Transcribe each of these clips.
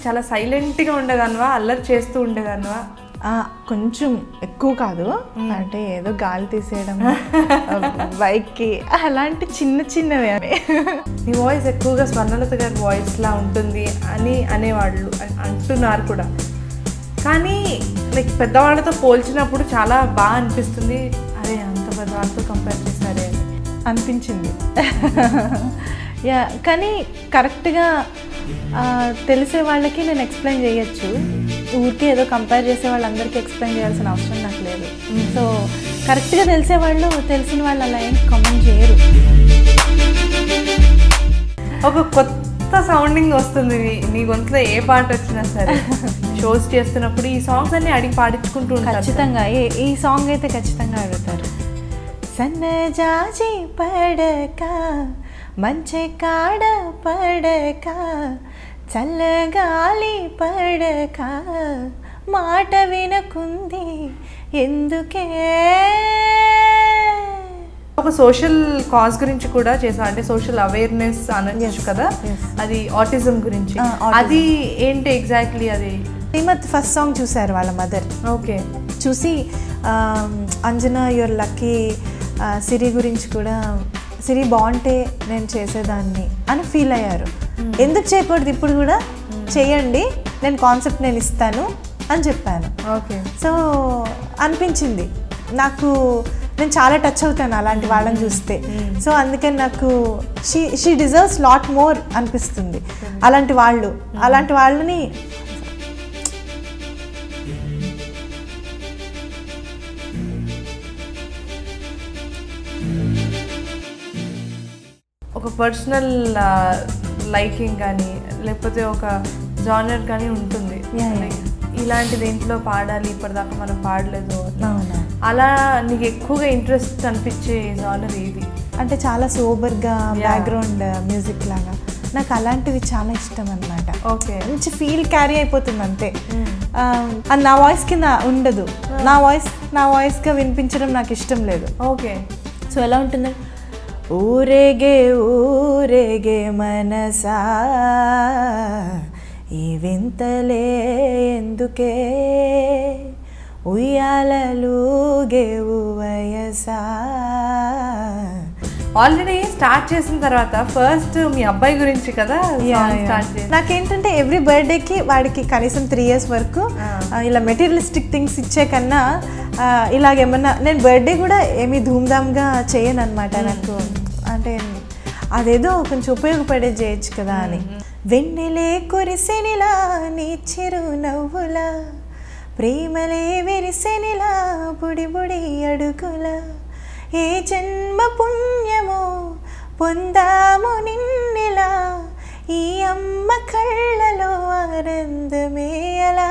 చాలా సైలెంట్గా ఉండేదానివా, అల్లరి చేస్తూ ఉండేదానివా? కొంచెం ఎక్కువ కాదు, అంటే ఏదో గాలి తీసేయడం బైక్కి అలాంటి చిన్న చిన్నవి అని. నీ వాయిస్ ఎక్కువగా స్వర్ణలత గారి వాయిస్లా ఉంటుంది అని అనేవాళ్ళు అంటున్నారు కూడా. కానీ లైక్ పెద్దవాళ్ళతో పోల్చినప్పుడు చాలా బాగా అనిపిస్తుంది. అరే అంత పెద్దవాళ్ళతో కంపేర్ చేశారే అని అనిపించింది. యా, కానీ కరెక్ట్గా తెలిసే వాళ్ళకి నేను ఎక్స్ప్లెయిన్ చేయొచ్చు. ఊరికే ఏదో కంపేర్ చేసే వాళ్ళందరికీ ఎక్స్ప్లెయిన్ చేయాల్సిన అవసరం నాకు లేదు. సో కరెక్ట్గా తెలిసేవాళ్ళు, తెలిసిన వాళ్ళు అలా ఏం కామెంట్ చేయరు. ఒక కొత్త సౌండింగ్ వస్తుంది నీ గొంతులో ఏ పాట వచ్చినా సరే. షోస్ చేస్తున్నప్పుడు ఈ సాంగ్స్ అన్ని అడిగి పాడించుకుంటూ ఉంటారు. ఖచ్చితంగా ఈ సాంగ్ అయితే ఖచ్చితంగా అడుగుతారు. సన్నజాజి పడక మంచి కాడ పడక చల్లగాలి పడక మాట వినకుంది ఎందుకే. ఒక సోషల్ కాజ్ గురించి కూడా చేసా, అంటే సోషల్ అవేర్నెస్ అనొచ్చు కదా, అది ఆటిజం గురించి. అది ఏంటి ఎగ్జాక్ట్లీ? అది శ్రీమత్ ఫస్ట్ సాంగ్ చూశారు వాళ్ళ మదర్. ఓకే. చూసి అంజనా యువర్ లక్కీ, సిరి గురించి కూడా సిరి బాగుంటే నేను చేసేదాన్ని అని ఫీల్ అయ్యారు. ఎందుకు చేయకూడదు, ఇప్పుడు కూడా చేయండి, నేను కాన్సెప్ట్ నేను ఇస్తాను అని చెప్పాను. ఓకే. సో అనిపించింది నాకు, నేను చాలా టచ్ అవుతాను అలాంటి వాళ్ళని చూస్తే. సో అందుకని నాకు షీ డిజర్వ్స్ లాట్ మోర్ అనిపిస్తుంది. అలాంటి వాళ్ళని ఒక పర్సనల్ లైకింగ్ కానీ లేకపోతే ఒక జానర్ కానీ ఉంటుంది. ఇలాంటి దేంట్లో పాడాలి, ఇప్పటిదాకా మనం పాడలేదు, అలా నీకు ఎక్కువగా ఇంట్రెస్ట్ అనిపించే జానర్ ఏది? అంటే చాలా సోబర్గా బ్యాక్గ్రౌండ్ మ్యూజిక్ లాగా నాకు అలాంటివి చాలా ఇష్టం అన్నమాట. ఓకే. మంచి ఫీల్ క్యారీ అయిపోతుంది అంతే. అది నా వాయిస్ కింద ఉండదు, నా వాయిస్గా వినిపించడం నాకు ఇష్టం లేదు. ఓకే. సో ఎలా ఉంటుంది, ఊరేగే ఊరేగే మనసా ఈ వింతలే ఎందుకే ఉయ్యాలలుగే వయసా. ఆల్రెడీ స్టార్ట్ చేసిన తర్వాత ఫస్ట్ మీ అబ్బాయి గురించి కదా స్టార్ట్ చేసి, నాకేంటంటే ఎవ్రీ బర్త్డేకి వాడికి కనీసం 3 years వరకు ఇలా మెటీరియలిస్టిక్ థింగ్స్ ఇచ్చే కన్నా ఇలాగేమన్నా, నేను బర్త్డే కూడా ఏమీ ధూమ్ధామ్గా చేయను అనమాట. నాకు అంటే అదేదో కొంచెం ఉపయోగపడేది చేయొచ్చు కదా అని. వెన్నెలే కురిసెనిలా నీ చిరు నవ్వులా, ప్రేమలే విరిసెనిలా బుడి బుడి అడుగులా, ఏ జన్మ పుణ్యమో పొందాము నిన్నెలా, ఈ అమ్మ కళ్ళలో ఆనందమే అలా,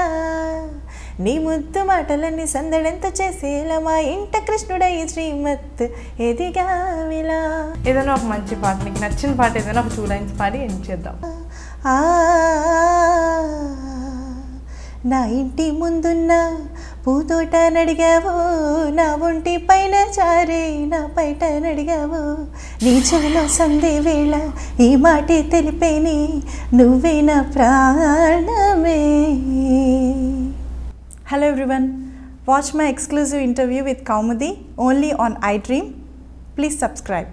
నీ ముద్దు మాటలన్నీ సందడెంత చేసేలా మా ఇంట కృష్ణుడై శ్రీమత్ ఎదిగావిలా. ఏదైనా ఒక మంచి పాట, నీకు నచ్చిన పాట ఏదైనా ఒక 2 lines పాడి ఏం చేద్దాం. నా ఇంటి ముందున్న పూతోట నడిగావు, నా ఒంటి పైన చారే నా పైట నడిగావు, నీ చెవిలో సందే వేళ ఈ మాటే తెలిపేని నువ్వే నా ప్రాణమే. Hello everyone, watch my exclusive interview with Kaumudi only on iDream. Please subscribe.